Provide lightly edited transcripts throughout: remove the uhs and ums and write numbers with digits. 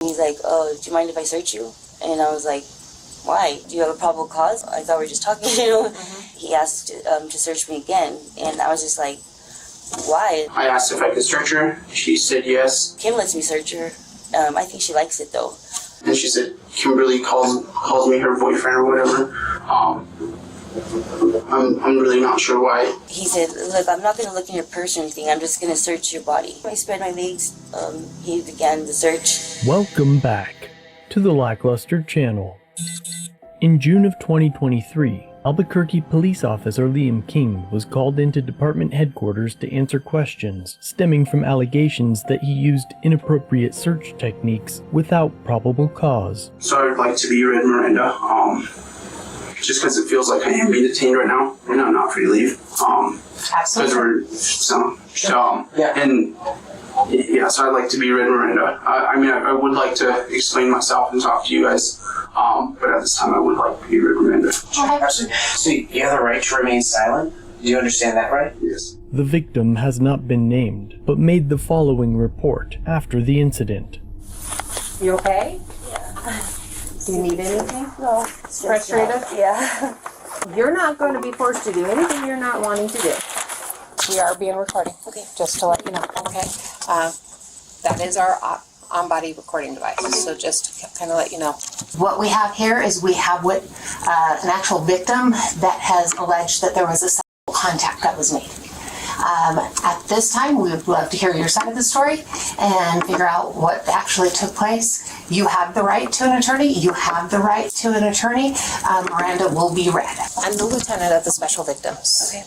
He's like, oh, do you mind if I search you? And I was like, why? Do you have a probable cause? I thought we were just talking, He asked to search me again, and I was just like, why? I asked if I could search her. She said yes. Kim lets me search her. I think she likes it, though. And she said Kimberly calls me her boyfriend or whatever. I'm really not sure why. He said, look, I'm not going to look in your purse or anything. I'm just going to search your body. I spread my legs. He began the search. Welcome back to the LackLuster channel. In June of 2023, Albuquerque police officer Liam King was called into department headquarters to answer questions stemming from allegations that he used inappropriate search techniques without probable cause. So I'd like to be read Miranda, just because it feels like I am being detained right now and I'm not free to leave. Absolutely. So I'd like to be read Miranda. I would like to explain myself and talk to you guys. But at this time, I would like to be reprimanded. So you have the right to remain silent? Do you understand that, right? Yes. The victim has not been named, but made the following report after the incident. You okay? Yeah. Do you need anything? No. Frustrated? Yeah. You're not going to be forced to do anything you're not wanting to do. We are being recorded. Okay. Just to let you know. Okay. That is our on-body recording device. So just to kind of let you know. What we have here is we have an actual victim that has alleged that there was a sexual contact that was made. At this time, we would love to hear your side of the story and figure out what actually took place. You have the right to an attorney. You have the right to an attorney. Miranda will be read. I'm the lieutenant of the special victims. Okay.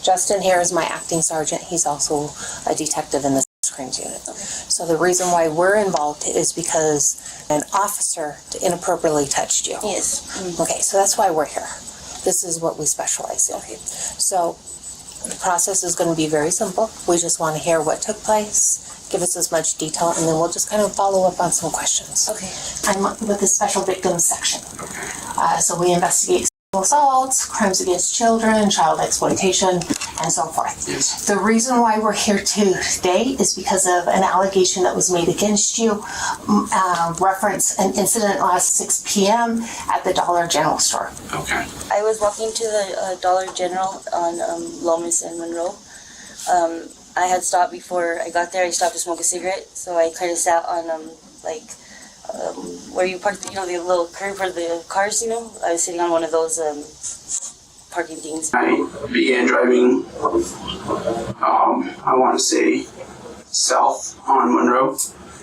Justin here is my acting sergeant. He's also a detective in the crimes unit. Okay. So the reason why we're involved is because an officer inappropriately touched you. Yes. Mm-hmm. Okay, so that's why we're here. This is what we specialize in. Okay. So the process is going to be very simple. We just want to hear what took place, give us as much detail, and then we'll just kind of follow up on some questions. Okay. I'm with the special victims section. So we investigate sexual assaults, crimes against children, child exploitation, and so forth. Yes. The reason why we're here today is because of an allegation that was made against you, reference an incident last 6 p.m. at the Dollar General store. Okay. I was walking to the Dollar General on Lomas and Monroe. I had stopped before I got there. I stopped to smoke a cigarette, so I kind of sat on where you park, the little curb for the cars. I was sitting on one of those parking things. I began driving, I want to say south on Monroe,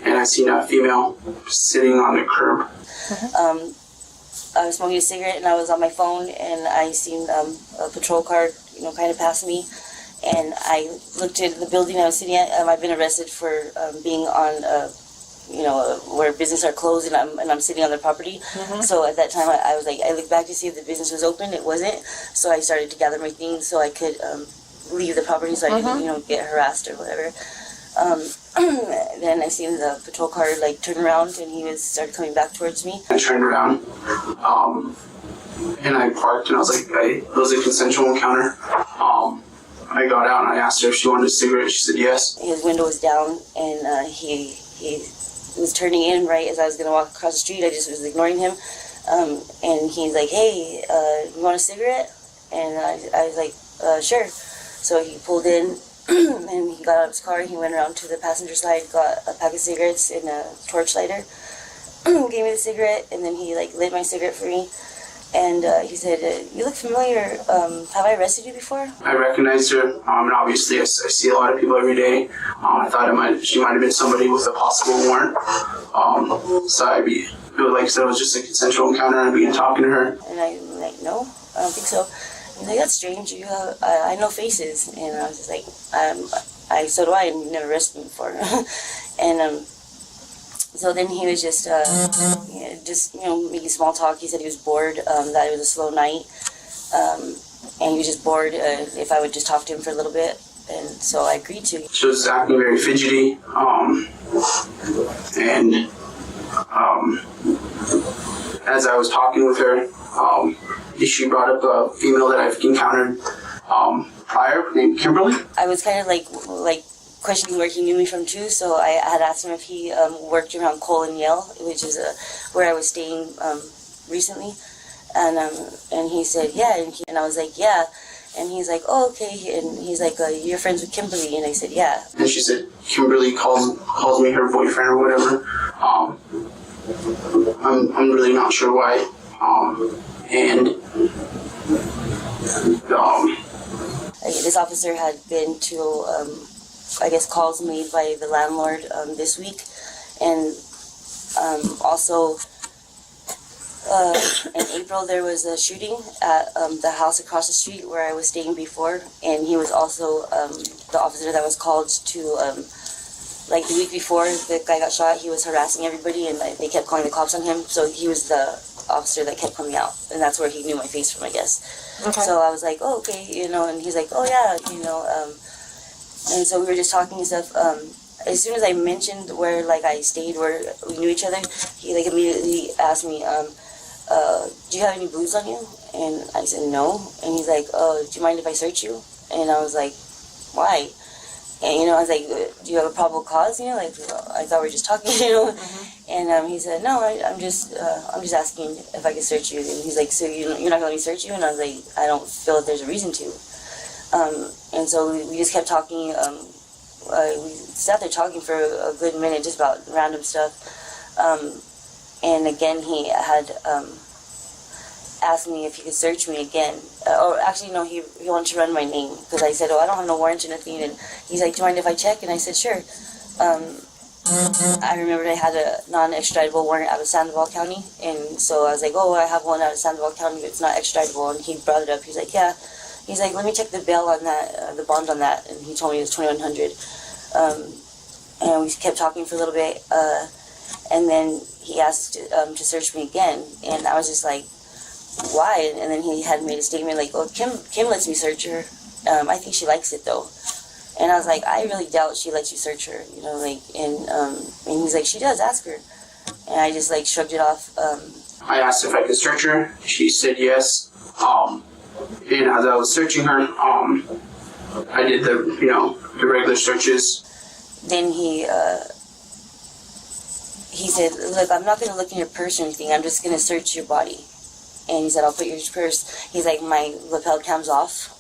and I seen a female sitting on the curb. I was smoking a cigarette and I was on my phone, and I seen a patrol car, kind of pass me, and I looked at the building I was sitting at. I've been arrested for being on where businesses are closed, and I'm sitting on their property. Mm-hmm. So at that time, I was like, I looked back to see if the business was open. It wasn't. So I started to gather my things so I could leave the property, so I didn't, get harassed or whatever. Then I seen the patrol car turn around, and he started coming back towards me. I turned around, and I parked, and I was like, it was a consensual encounter. I got out and I asked her if she wanted a cigarette. She said yes. His window was down, and he was turning in right as I was going to walk across the street. I just was ignoring him. And he's like, hey, you want a cigarette? And I was like, sure. So he pulled in, and he got out of his car. He went around to the passenger side, got a pack of cigarettes and a torch lighter, gave me the cigarette, and then he lit my cigarette for me. And he said, you look familiar. Have I arrested you before? I recognized her, and obviously I see a lot of people every day. I thought she might have been somebody with a possible warrant. So like I said, it was just a consensual encounter, and I began talking to her. And I'm like, no, I don't think so. He's like, that's strange. I know faces. And I was just like, so do I, and you've never arrested me before. And so then he was just making small talk. He said he was bored, that it was a slow night, and he was just bored if I would just talk to him for a little bit, and so I agreed to. She was acting very fidgety, and as I was talking with her, she brought up a female that I've encountered prior named Kimberly. I was kind of like questioning where he knew me from too. So I had asked him if he worked around Cole and Yale, which is where I was staying recently, and he said yeah, and I was like yeah, and he's like oh okay, and he's like you're friends with Kimberly, and I said yeah. And she said Kimberly calls me her boyfriend or whatever. I'm really not sure why. This officer had been to, I guess, calls made by the landlord this week, and also in April there was a shooting at the house across the street where I was staying before, and he was also the officer that was called to, like the week before the guy got shot, he was harassing everybody, and they kept calling the cops on him, so he was the officer that kept coming out, and that's where he knew my face from, I guess. Okay. So I was like, oh, okay, and he's like, oh, yeah, and so we were just talking and stuff. As soon as I mentioned where, like, I stayed, where we knew each other, he, like, immediately asked me, do you have any booze on you? And I said, no. And he's like, do you mind if I search you? And I was like, why? And, I was like, do you have a probable cause? Like, I thought we were just talking, Mm-hmm. And he said, no, I'm just asking if I can search you. And he's like, so you're not going to let me search you? And I was like, I don't feel that there's a reason to. And so we just kept talking. We sat there talking for a good minute, just about random stuff. And again, he had asked me if he could search me again. Or actually, no, he wanted to run my name. Because I said, I don't have no warrant or nothing. And he's like, do you mind if I check? And I said, sure. I remembered I had a non-extraditable warrant out of Sandoval County, and so I was like, I have one out of Sandoval County, but it's not extraditable, and he brought it up. He's like, yeah. He's like, let me check the bail on that, the bond on that, and he told me it was $2,100. And we kept talking for a little bit, and then he asked to search me again, and I was just like, why? And then he had made a statement like, Kim lets me search her. I think she likes it, though. And I was like, I really doubt she lets you search her, and he's like, she does, ask her. And I just, shrugged it off. I asked if I could search her. She said yes. And as I was searching her, I did the regular searches. Then he said, look, I'm not going to look in your purse or anything. I'm just going to search your body. And he said, I'll put your purse. He's like, my lapel cam's off.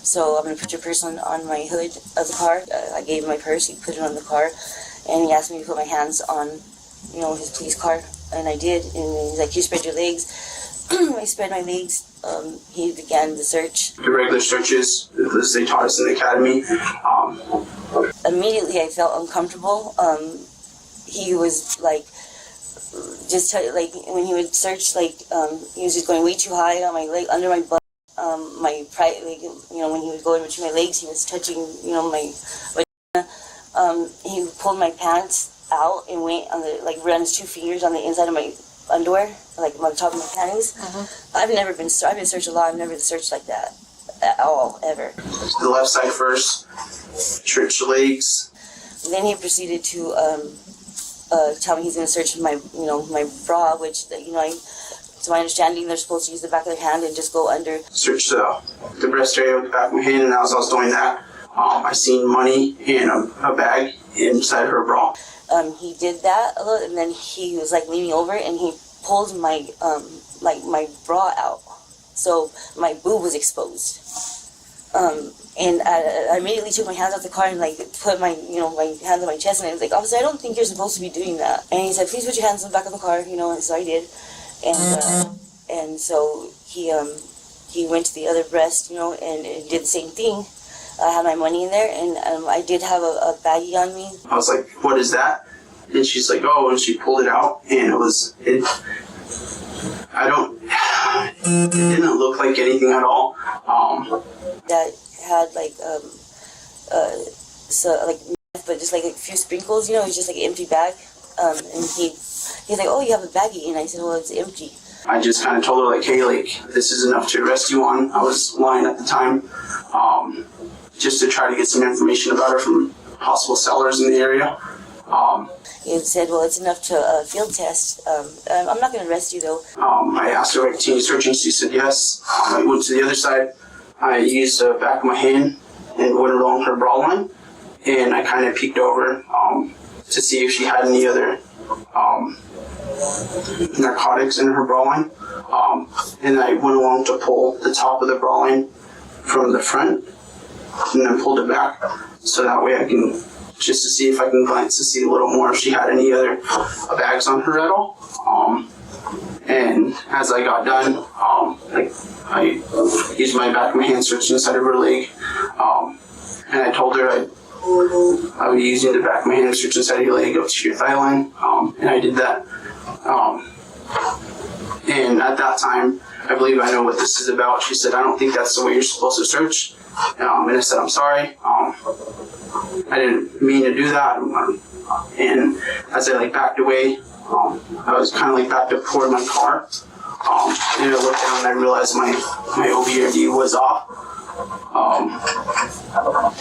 So I'm going to put your purse on my hood of the car. I gave him my purse. He put it on the car. And he asked me to put my hands on, his police car. And I did. And he's like, you spread your legs. I spread my legs. He began the search. The regular searches, as they taught us in the academy. Immediately I felt uncomfortable. He was when he would search, he was just going way too high on my leg, under my butt. My pride, when he would go in between my legs, he was touching, my vagina. He pulled my pants out and went on ran his 2 fingers on the inside of my underwear, on top of my panties. Uh-huh. I've been searched a lot. I've never been searched like that at all, ever. The left side first, stretch the legs. Then he proceeded to tell me he's going to search my, my bra, which, to my understanding, they're supposed to use the back of their hand and just go under. Search the breast area with the back of my hand, and as I was doing that, I seen money in a bag inside her bra. He did that a little, and then he was leaning over, and he pulled my my bra out, so my boob was exposed. And I immediately took my hands off the car and put my my hands on my chest, and I was like, officer, I don't think you're supposed to be doing that. And he said, please put your hands on the back of the car, and so I did. And so he went to the other breast, and did the same thing. I had my money in there, and I did have a baggie on me. I was like, what is that? And she's like, oh, and she pulled it out, and it didn't look like anything at all. That had but just a few sprinkles, it's just an empty bag. And he's like, oh, you have a baggie, and I said, well, it's empty. I just kind of told her hey, this is enough to arrest you on. I was lying at the time, just to try to get some information about her from possible sellers in the area. He said, well, it's enough to field test. I'm not going to arrest you, though. I asked her if I continued searching. She said yes. I went to the other side. I used the back of my hand and went along her bra line and I kind of peeked over to see if she had any other narcotics in her bra line. And I went along to pull the top of the bra line from the front and then pulled it back so that way I can just to see if I can glance to see a little more if she had any other bags on her at all. And as I got done, I used my back of my hand, searched inside of her leg, and I told her I would be using the back of my hand, search inside of your leg up to your thigh line, and I did that. And at that time, I believe I know what this is about. She said, I don't think that's the way you're supposed to search. And I said, I'm sorry. I didn't mean to do that. And as I backed away, I was kind of backed up toward my car. And I looked down and I realized my OBRD was off.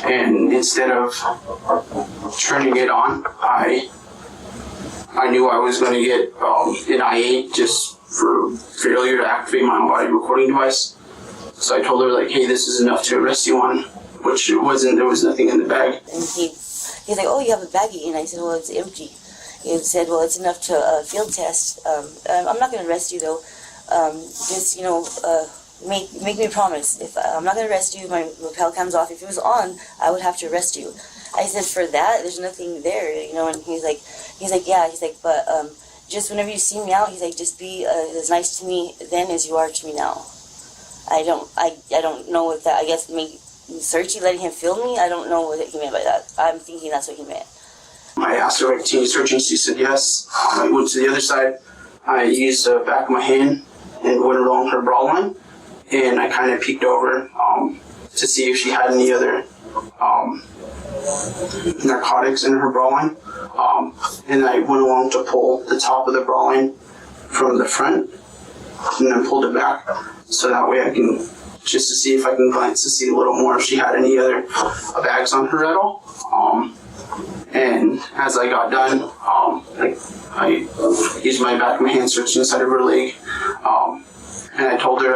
And instead of turning it on, I knew I was going to get an I-8 just for failure to activate my on-body recording device. So I told her, hey, this is enough to arrest you on, which it wasn't. There was nothing in the bag. And he's like, oh, you have a baggie. And I said, well, it's empty. He said, well, it's enough to field test. I'm not going to arrest you, though. Just, make me a promise. If I'm not going to arrest you, my lapel cam's off. If it was on, I would have to arrest you. I said, for that, there's nothing there, and he's like, yeah, but just whenever you see me out, he's like, just be as nice to me then as you are to me now. I don't know what that, I guess, searching, letting him feel me, I don't know what he meant by that. I'm thinking that's what he meant. I asked her if I continued searching, she said yes. I went to the other side, I used the back of my hand and went along her bra line, and I kind of peeked over to see if she had any other narcotics in her bra line. And I went along to pull the top of the bra line from the front and then pulled it back so that way I can just to see if I can glance to see a little more if she had any other bags on her at all. And as I got done, I used my back of my hand, searched inside of her leg, and I told her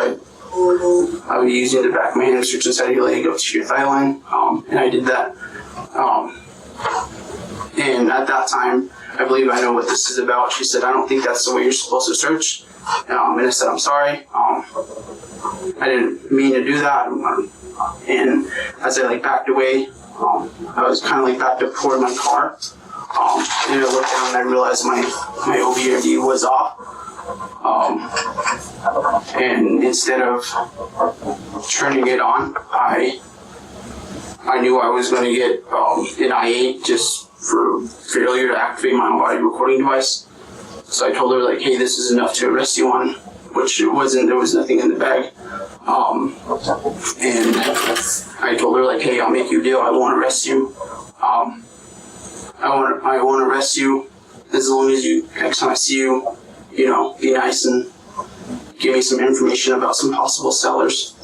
I would be using the back of my hand, search inside of your leg up to your thigh line, and I did that. And at that time, I believe I know what this is about. She said, I don't think that's the way you're supposed to search. And I said, I'm sorry. I didn't mean to do that. And as I backed away, I was kind of backed up toward my car. And I looked down and I realized my OBRD was off. And instead of turning it on, I knew I was going to get an I-8 just for failure to activate my on-body recording device. So I told her, hey, this is enough to arrest you on, which it wasn't. There was nothing in the bag. And I told her, hey, I'll make you a deal. I won't arrest you. I won't arrest you as long as you, next time I see you, be nice and give me some information about some possible sellers.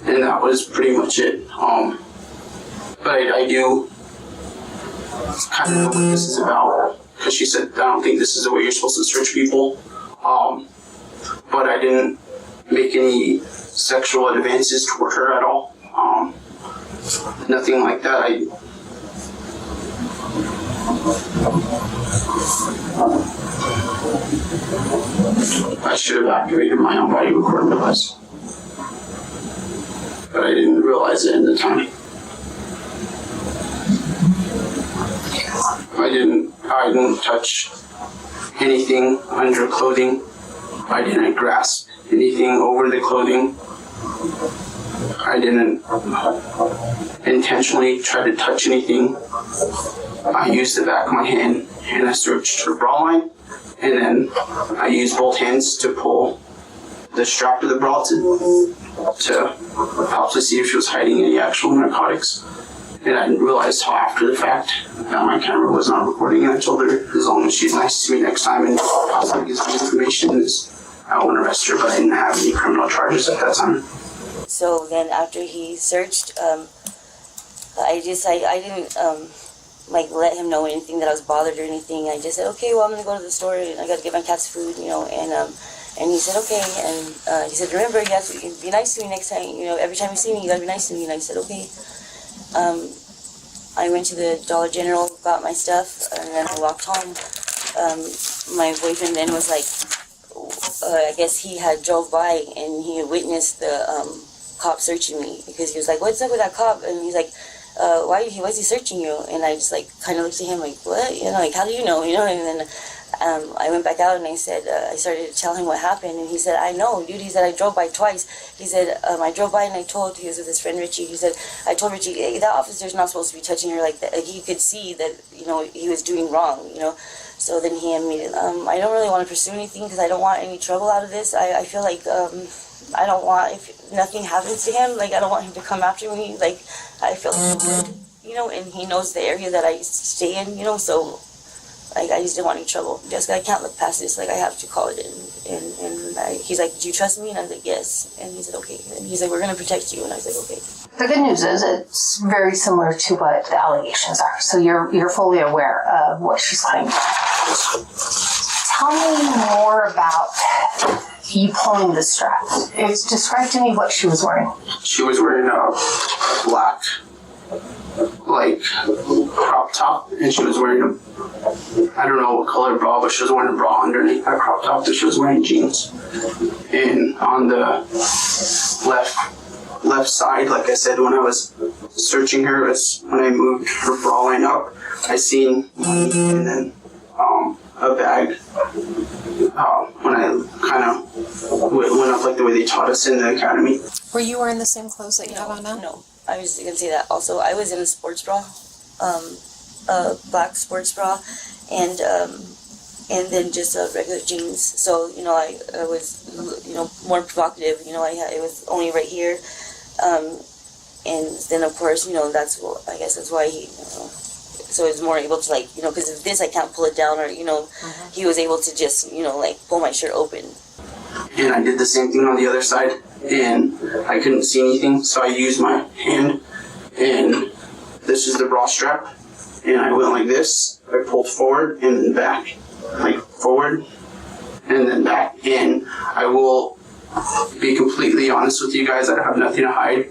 And that was pretty much it. But I do kind of know what this is about, because she said, I don't think this is the way you're supposed to search people. But I didn't make any sexual advances toward her at all. Nothing like that. I should have activated my own body recording device, but I didn't realize it in the time. I didn't touch anything under clothing. I didn't grasp anything over the clothing. I didn't intentionally try to touch anything. I used the back of my hand and I searched her bra line, and then I used both hands to pull the strap of the bra to possibly see if she was hiding any actual narcotics. And I didn't realize till after the fact that my camera was not recording, and I told her as long as she's nice to me next time and possibly gives me information, I won't arrest her, but I didn't have any criminal charges at that time. So then after he searched, I didn't let him know anything that I was bothered or anything. I just said, okay, well, I'm gonna go to the store and I gotta get my cat's food, and he said, okay, and he said, remember, you have to be nice to me next time, every time you see me, you gotta be nice to me, and I said, okay. I went to the Dollar General, got my stuff, and then I walked home. My boyfriend then was like, I guess he had drove by and he had witnessed the cop searching me, because he was like, what's up with that cop? And he's like, why is he searching you? And I just like kind of looked at him like, what? You know, like, how do you know? You know, and then I went back out and I said, I started to tell him what happened, and he said, I know, dude. He said, I drove by twice. He said, I drove by and I told, he was with his friend Richie, he said, I told Richie, hey, that officer's not supposed to be touching her like that. Like, he could see that, you know, he was doing wrong, you know. So then he immediately, I don't really want to pursue anything because I don't want any trouble out of this. I feel like, I don't want, if nothing happens to him, like, I don't want him to come after me. Like, I feel like he would, you know, and he knows the area that I stay in, you know, so, like, I just didn't want any trouble. Jessica, I can't look past this. Like, I have to call it in. And he's like, do you trust me? And I was like, yes. And he said, okay. And he's like, we're going to protect you. And I was like, okay. The good news is it's very similar to what the allegations are. So you're fully aware of what she's claiming. Tell me more about you pulling the strap. Describe to me what she was wearing. She was wearing a black, like, crop top, and she was wearing I don't know what color bra, but she was wearing a bra underneath that crop top, and she was wearing jeans. And on the left side, like I said, when I was searching her, when I moved her bra line up, I seen and then a bag. When I kind of went up like the way they taught us in the academy. Were you wearing the same clothes that you have on now? No, I was going to say that also. I was in a sports bra, a black sports bra, and then just regular jeans. So, you know, I was, you know, more provocative. You know, it was only right here. And then, of course, you know, I guess that's why he, you know, so it's more able to, like, you know, because of this, I can't pull it down, or, you know, he was able to just, you know, like, pull my shirt open. And I did the same thing on the other side, and I couldn't see anything, so I used my hand, and this is the bra strap, and I went like this. I pulled forward and then back, like forward and then back. And I will be completely honest with you guys, I have nothing to hide,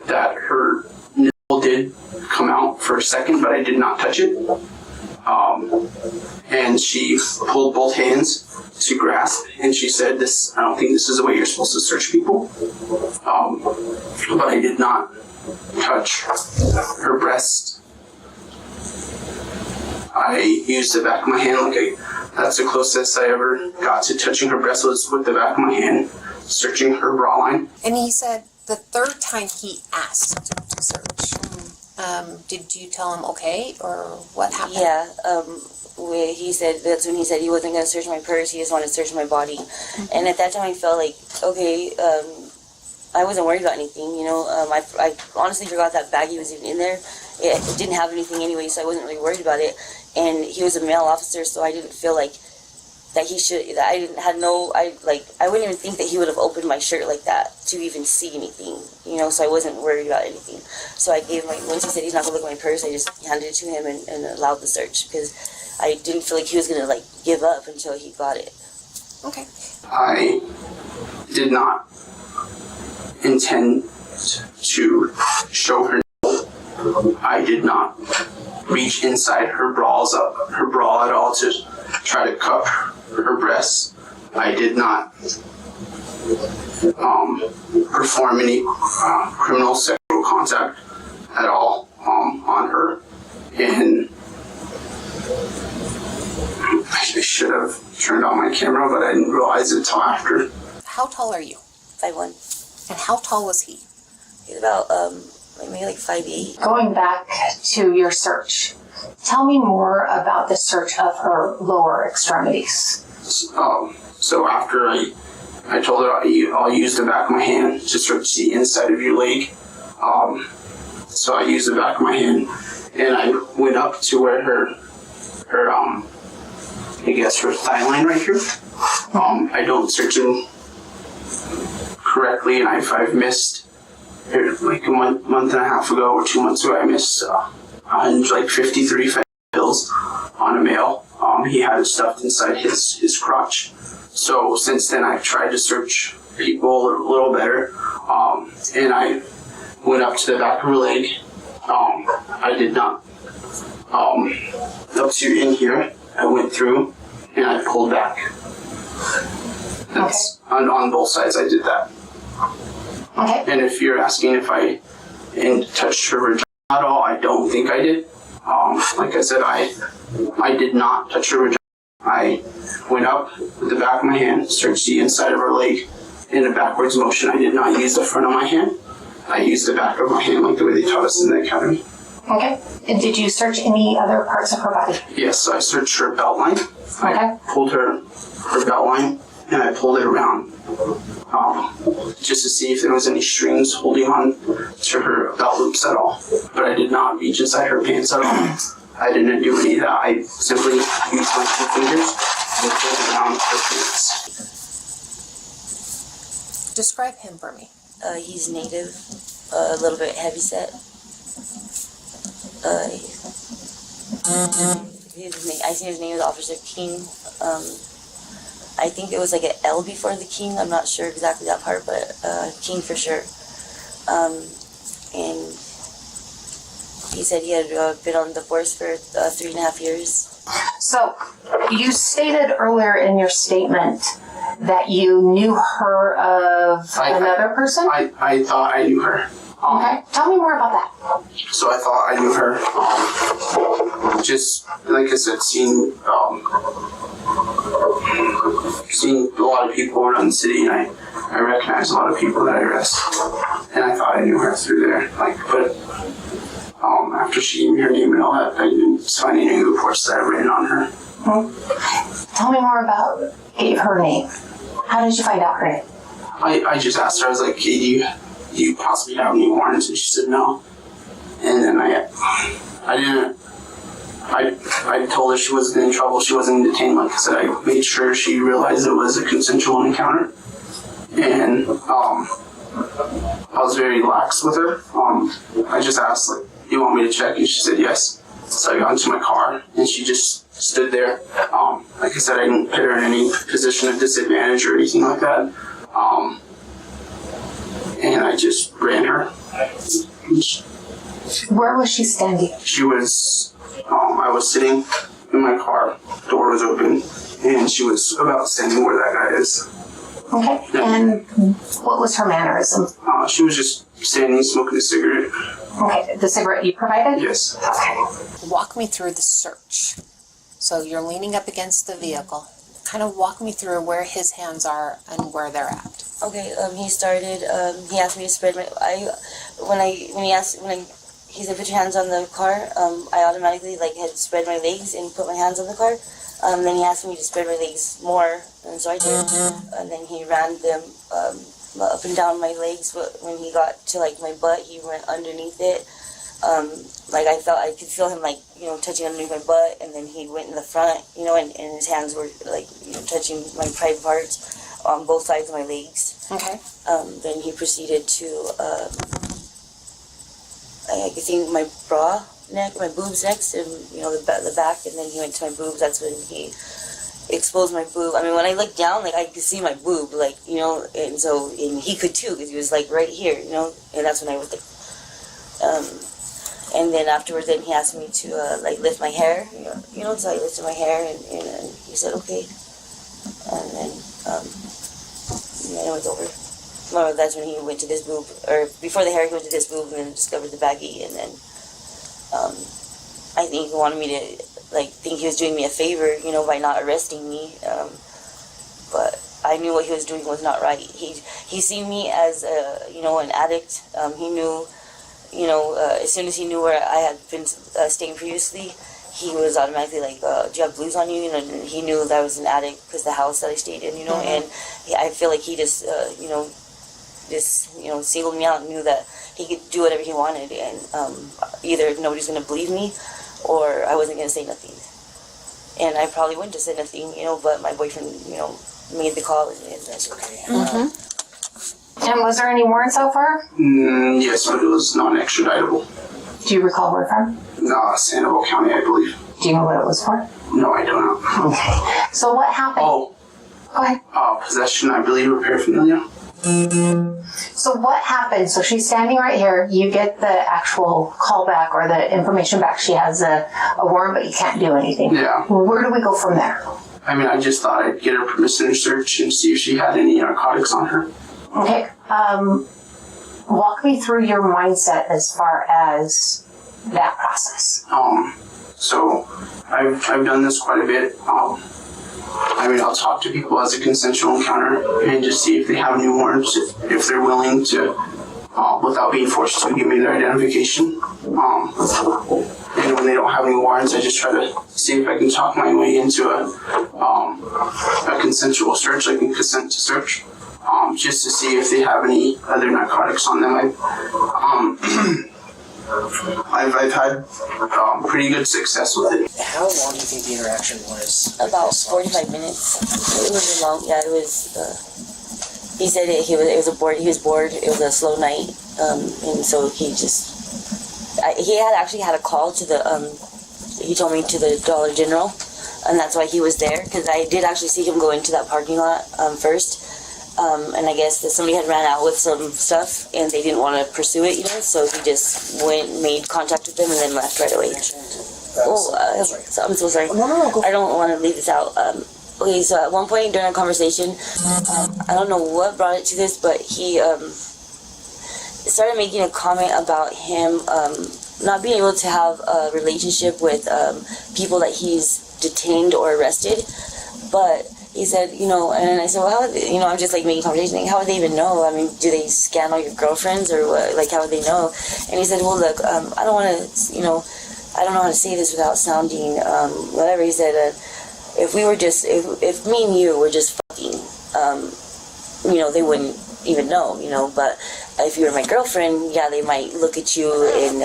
that her nipple did come out for a second, but I did not touch it. And she pulled both hands to grasp, and she said, I don't think this is the way you're supposed to search people. But I did not touch her breast. I used the back of my hand, that's the closest I ever got to touching her breast, was with the back of my hand, searching her bra line. And he said the third time he asked to search, did you tell him okay, or what happened? Yeah, he said, that's when he said he wasn't going to search my purse, he just wanted to search my body. And at that time I felt like, okay, I wasn't worried about anything, you know. I honestly forgot that baggie was even in there. It didn't have anything anyway, so I wasn't really worried about it. And he was a male officer, so I didn't feel like that he should, that I wouldn't even think that he would have opened my shirt like that to even see anything, you know, so I wasn't worried about anything. So I gave once he said he's not going to look at my purse, I just handed it to him and allowed the search, because I didn't feel like he was going to, like, give up until he got it. Okay. I did not intend to show her. I did not reach inside her bra at all to try to cup her breasts. I did not perform any criminal sexual contact at all on her. And I should have turned on my camera, but I didn't realize it until after. How tall are you? 5'1". And how tall was he? He's about maybe like 5'8". Going back to your search, tell me more about the search of her lower extremities. So after I told her I'll use the back of my hand to search the inside of your leg. So I used the back of my hand, and I went up to where her I guess her thigh line right here. I don't search them correctly, and I've missed, like a month and a half ago or 2 months ago, I missed 53 pills on a male. He had it stuffed inside his crotch. So since then, I've tried to search people a little better, and I went up to the back of her leg. I did not up to in here. I went through and I pulled back. That's on both sides. I did that. Okay. And if you're asking if I touched her vagina at all, I don't think I did. Like I said, I did not touch her vagina. I went up with the back of my hand, searched the inside of her leg in a backwards motion. I did not use the front of my hand. I used the back of my hand like the way they taught us in the academy. Okay. And did you search any other parts of her body? Yes, I searched her belt line. Okay. I pulled her belt line and I pulled it around just to see if there was any strings holding on to her belt loops at all. But I did not reach inside her pants at all. I didn't do any of that. I simply used my 2 fingers and pulled around her pants. Describe him for me. He's native, a little bit heavyset. I think his name is Officer King. I think it was like an L before the King. I'm not sure exactly that part, but King for sure. And he said he had been on the force for 3.5 years. So, you stated earlier in your statement that you knew her of another person? I thought I knew her. Okay. Tell me more about that. So I thought I knew her. Just like I said, seeing a lot of people around the city, and I recognized a lot of people that I arrest, and I thought I knew her through there. But after she gave me her name and all that, I didn't find any reports that I ran on her. Tell me more about her name. How did you find out her name? I just asked her. I was like, "Hey, do you possibly have any warrants?" And she said no. And then I told her she wasn't in trouble. She wasn't detained. Like I said, I made sure she realized it was a consensual encounter. And I was very lax with her. I just asked, like, "Do you want me to check?" And she said yes. So I got into my car and she just stood there. Like I said, I didn't put her in any position of disadvantage or anything like that. And I just ran her. Where was she standing? She was, I was sitting in my car, door was open, and she was about standing where that guy is. Okay. And what was her mannerism? She was just standing, smoking a cigarette. Okay. The cigarette you provided? Yes. Okay. Walk me through the search. So you're leaning up against the vehicle. Kind of walk me through where his hands are and where they're at. Okay, he started, he asked me to spread my, he said, put your hands on the car, I automatically, had spread my legs and put my hands on the car. Then he asked me to spread my legs more, and so I did. And then he ran them up and down my legs, but when he got to, my butt, he went underneath it. I could feel him, touching underneath my butt, and then he went in the front, and his hands were, touching my private parts on both sides of my legs. Okay. Then he proceeded to, I think my bra neck, my boobs next, and, the back, and then he went to my boobs. That's when he exposed my boob. I mean, when I looked down, I could see my boob, and he could too, because he was, right here, and that's when I was, and then afterwards, then he asked me to, lift my hair, so I lifted my hair, and he said, okay. And then, it was over. Well, that's when he went to this boob, or before the hair, he went to this boob, and then discovered the baggie, and then, I think he wanted me to, think he was doing me a favor, by not arresting me, but I knew what he was doing was not right. He seen me as, an addict. He knew, as soon as he knew where I had been staying previously, he was automatically do you have blues on you? And he knew that I was an addict because the house that I stayed in, and I feel like he just, singled me out and knew that he could do whatever he wanted, and either nobody's going to believe me or I wasn't going to say nothing. And I probably wouldn't have said nothing, but my boyfriend, made the call, and that's okay. And was there any warrants out for her? Yes, but it was non-extraditable. Do you recall where from? No, Sandoval County, I believe. Do you know what it was for? No, I don't know. Okay. So what happened? Oh. Go ahead. Possession, I believe, of paraphernalia. So what happened? So she's standing right here. You get the actual call back or the information back. She has a warrant, but you can't do anything. Yeah. Where do we go from there? I mean, I just thought I'd get her permission to search and see if she had any narcotics on her. Okay. Walk me through your mindset as far as that process. So I've done this quite a bit. I mean, I'll talk to people as a consensual encounter and just see if they have any warrants, if they're willing to, without being forced to, give me their identification. And when they don't have any warrants, I just try to see if I can talk my way into a consensual search. I can consent to search, just to see if they have any other narcotics on them. I've had pretty good success with it. How long do you think the interaction was? About 45 minutes. It wasn't long. Yeah, it was. He said he was bored. It was a slow night, and so he had actually had a call to the. He told me to the Dollar General, and that's why he was there, because I did actually see him go into that parking lot first. And I guess that somebody had ran out with some stuff and they didn't want to pursue it, so he just made contact with them and then left right away. So I'm so sorry. No, go. I don't want to leave this out. Okay, so at one point during our conversation, I don't know what brought it to this, but he started making a comment about him not being able to have a relationship with people that he's detained or arrested, but he said, and I said, well, how would they, I'm just like making conversation, like, how would they even know? I mean, do they scan all your girlfriends or what? Like, how would they know? And he said, well, look, I don't want to, I don't know how to say this without sounding, whatever. He said, if we were just, if me and you were just fucking, they wouldn't even know, but if you were my girlfriend, yeah, they might look at you and,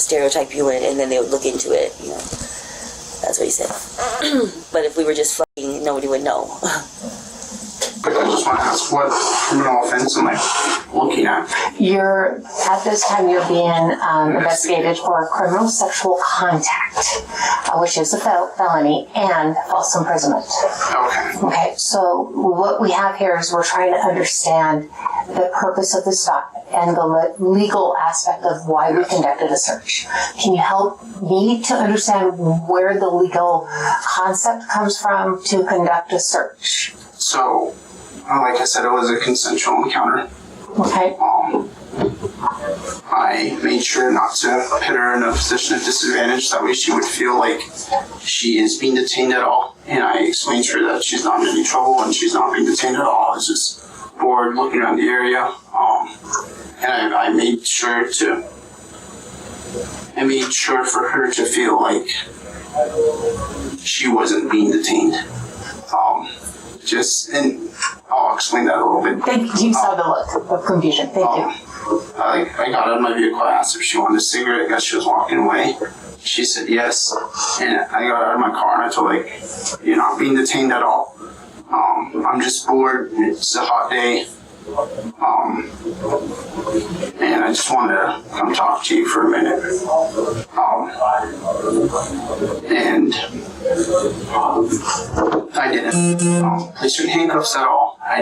stereotype you and then they would look into it, That's what he said. But if we were just fucking, nobody would know. I just want to ask, what criminal offense am I looking at? At this time, you're being investigated for criminal sexual contact, which is a felony, and false imprisonment. Okay, so what we have here is we're trying to understand the purpose of the stop and the legal aspect of why we conducted a search. Can you help me to understand where the legal concept comes from to conduct a search? So, like I said, it was a consensual encounter. Okay. I made sure not to put her in a position of disadvantage. That way she would feel like she is being detained at all. And I explained to her that she's not in any trouble and she's not being detained at all. I was just bored looking around the area. And I made sure for her to feel like she wasn't being detained. And I'll explain that a little bit. Thank you. You saw the look of confusion. Thank you. I got out of my vehicle. I asked her if she wanted a cigarette. I guess she was walking away. She said yes. And I got out of my car and I told her, you're not being detained at all. I'm just bored. It's a hot day. And I just wanted to come talk to you for a minute. And I didn't place her in handcuffs at all. I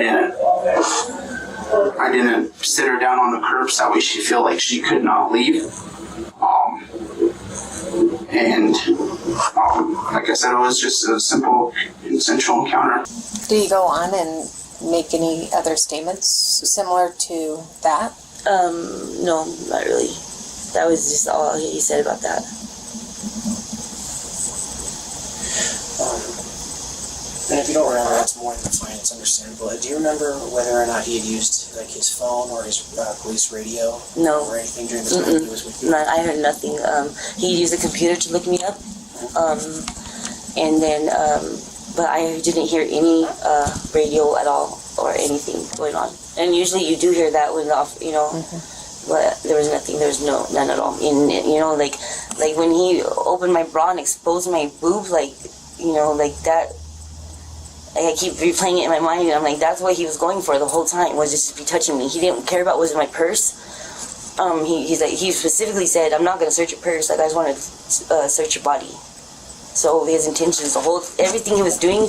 didn't sit her down on the curbs. That way she'd feel like she could not leave. Like I said, it was just a simple consensual encounter. Do you go on and make any other statements similar to that? No, not really. That was just all he said about that. And if you don't remember, that's more than fine. It's understandable. Do you remember whether or not he had used his phone or his police radio? No. Or anything during the time he was with you? No, I heard nothing. He used a computer to look me up, and then, but I didn't hear any radio at all or anything going on. And usually you do hear that when but there was nothing. There was none at all. And like when he opened my bra and exposed my boobs, like that. I keep replaying it in my mind, and I'm like, that's what he was going for the whole time, was just to be touching me. He didn't care about what was in my purse. He specifically said, I'm not going to search your purse, I just want to search your body. So his intentions, everything he was doing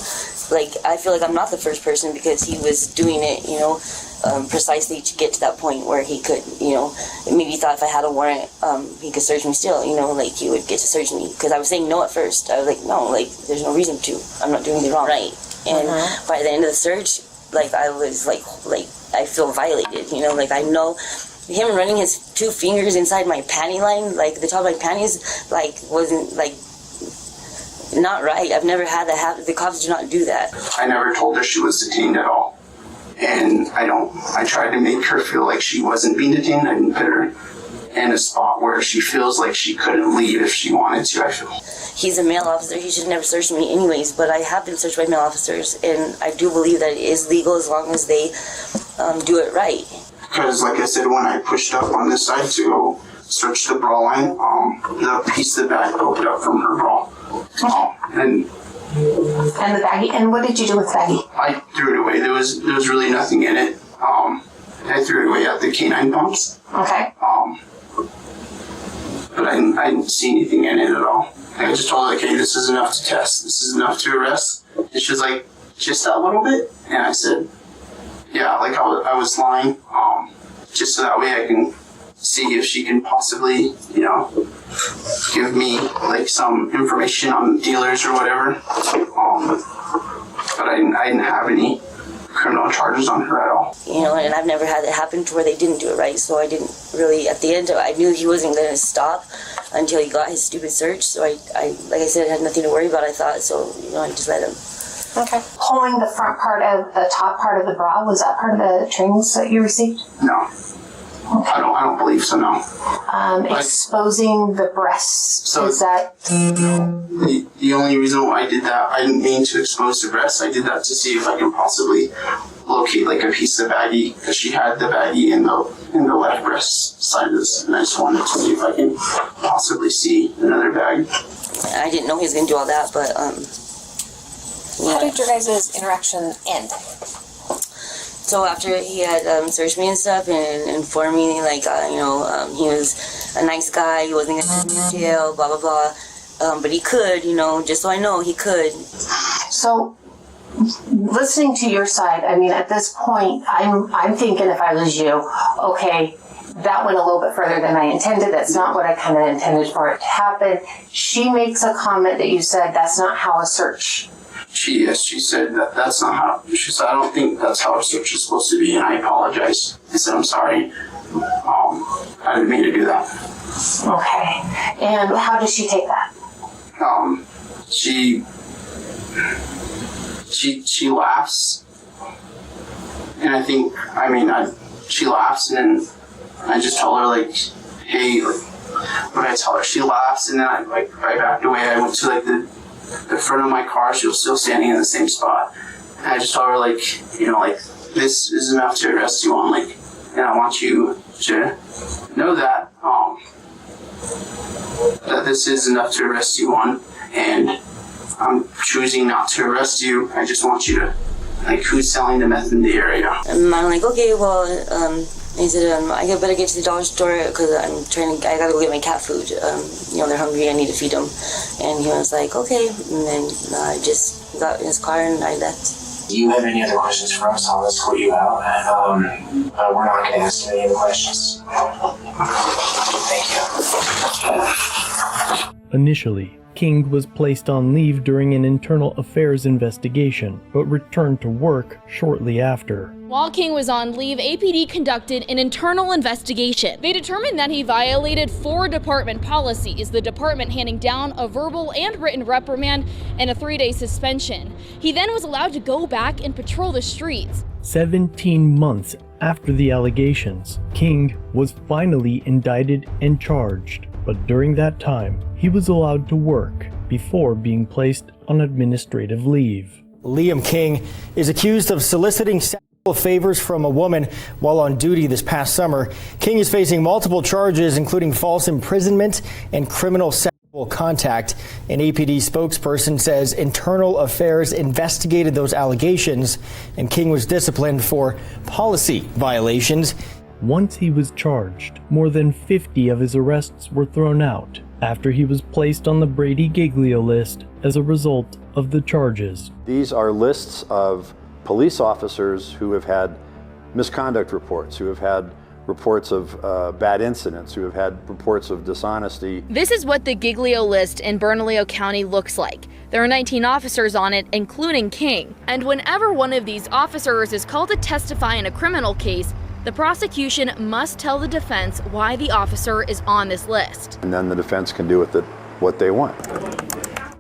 like, I feel like I'm not the first person, because he was doing it, you know, precisely to get to that point where he could, you know, maybe he thought if I had a warrant, he could search me still, you know, like, he would get to search me, because I was saying no at first. I was like, no, like, there's no reason to. I'm not doing anything wrong. Right. And by the end of the search, like, I was like, I feel violated, you know, like, I know him running his 2 fingers inside my panty line, like, the top of my panties, like, wasn't, like, not right. I've never had that happen. The cops do not do that. I never told her she was detained at all. And I tried to make her feel like she wasn't being detained. I didn't put her in a spot where she feels like she couldn't leave if she wanted to, I feel. He's a male officer. He should never search me anyways, but I have been searched by male officers, and I do believe that it is legal as long as they do it right. Because, like I said, when I pushed up on this side to go search the bra line, the piece of the bag poked up from her bra. And the baggie. And what did you do with the baggie? I threw it away. There was really nothing in it. I threw it away at the canine pumps. Okay. But I didn't see anything in it at all. I just told her, like, hey, this is enough to test. This is enough to arrest. And she was like, just that little bit? And I said, yeah, like I was lying, just so that way I can see if she can possibly, you know, give me, like, some information on dealers or whatever. But I didn't have any criminal charges on her at all. You know, and I've never had it happen to where they didn't do it right, so I didn't really, at the end, I knew he wasn't going to stop until he got his stupid search, so I like I said, I had nothing to worry about, I thought, so, you know, I just let him. Okay. Pulling the front part of the top part of the bra, was that part of the trainings that you received? No. Okay. I don't believe so, no. Exposing the breasts, so is that? The only reason why I did that, I didn't mean to expose the breasts. I did that to see if I can possibly locate, like, a piece of the baggie, because she had the baggie in the left breast side of this, and I just wanted to see if I can possibly see another bag. I didn't know he was going to do all that, but yeah. How did your guys' interaction end? So after he had searched me and stuff and informed me, like, you know, he was a nice guy, he wasn't going to jail, blah, blah, blah. But he could, you know, just so I know, he could. So, listening to your side, I mean, at this point, I'm thinking if I was you, okay, that went a little bit further than I intended. That's not what I kind of intended for it to happen. She makes a comment that you said that's not how a search. She said that's not how. She said, I don't think that's how a search is supposed to be, and I apologize. I said, I'm sorry. I didn't mean to do that. Okay. And how does she take that? She laughs, and I think, she laughs, and then I just tell her, like, hey, like, what I tell her? She laughs, and then I backed away. I went to, like, the front of my car. She was still standing in the same spot. And I just told her, like, you know, like, this is enough to arrest you on, like, and I want you to know that, that this is enough to arrest you on, and I'm choosing not to arrest you. I just want you to, like, who's selling the meth in the area? And I'm like, okay, well, he said, I better get to the dollar store because I gotta go get my cat food. You know, they're hungry, I need to feed them. And he was like, okay. And then I just got in his car and I left. Do you have any other questions for us? I'll escort you out. We're not going to ask you any other questions. Thank you. Initially, King was placed on leave during an internal affairs investigation, but returned to work shortly after. While King was on leave, APD conducted an internal investigation. They determined that he violated 4 department policies, the department handing down a verbal and written reprimand and a 3-day suspension. He then was allowed to go back and patrol the streets. 17 months after the allegations, King was finally indicted and charged, but during that time, he was allowed to work before being placed on administrative leave. Liam King is accused of soliciting sexual favors from a woman while on duty this past summer. King is facing multiple charges, including false imprisonment and criminal sexual contact. An APD spokesperson says internal affairs investigated those allegations, and King was disciplined for policy violations. Once he was charged, more than 50 of his arrests were thrown out after he was placed on the Brady Giglio list as a result of the charges. These are lists of police officers who have had misconduct reports, who have had reports of bad incidents, who have had reports of dishonesty. This is what the Giglio list in Bernalillo County looks like. There are 19 officers on it, including King. And whenever one of these officers is called to testify in a criminal case, the prosecution must tell the defense why the officer is on this list. And then the defense can do with it what they want.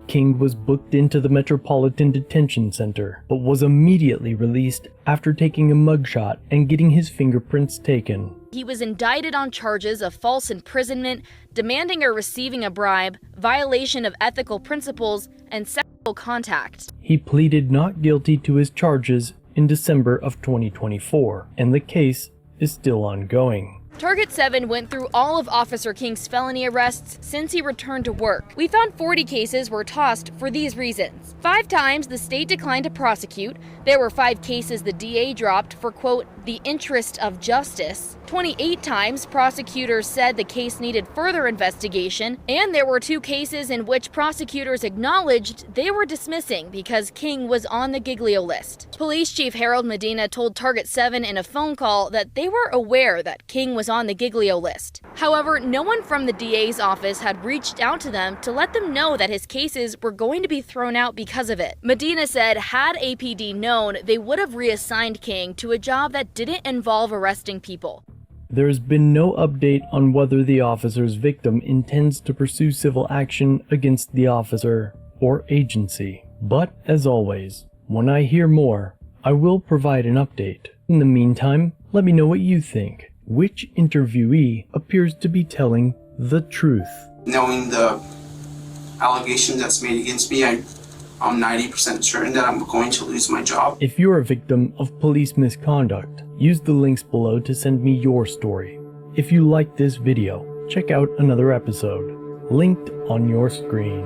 King was booked into the Metropolitan Detention Center, but was immediately released after taking a mugshot and getting his fingerprints taken. He was indicted on charges of false imprisonment, demanding or receiving a bribe, violation of ethical principles, and sexual contact. He pleaded not guilty to his charges in December of 2024, and the case is still ongoing. Target 7 went through all of Officer King's felony arrests since he returned to work. We found 40 cases were tossed for these reasons. 5 times the state declined to prosecute. There were 5 cases the DA dropped for, quote, the interest of justice. 28 times prosecutors said the case needed further investigation, and there were 2 cases in which prosecutors acknowledged they were dismissing because King was on the Giglio list. Police Chief Harold Medina told Target 7 in a phone call that they were aware that King was on the Giglio list. However, no one from the DA's office had reached out to them to let them know that his cases were going to be thrown out because of it. Medina said had APD known, they would have reassigned King to a job that didn't involve arresting people. There has been no update on whether the officer's victim intends to pursue civil action against the officer or agency. But, as always, when I hear more, I will provide an update. In the meantime, let me know what you think. Which interviewee appears to be telling the truth? Knowing the allegation that's made against me, I'm 90% certain that I'm going to lose my job. If you're a victim of police misconduct, use the links below to send me your story. If you like this video, check out another episode, linked on your screen.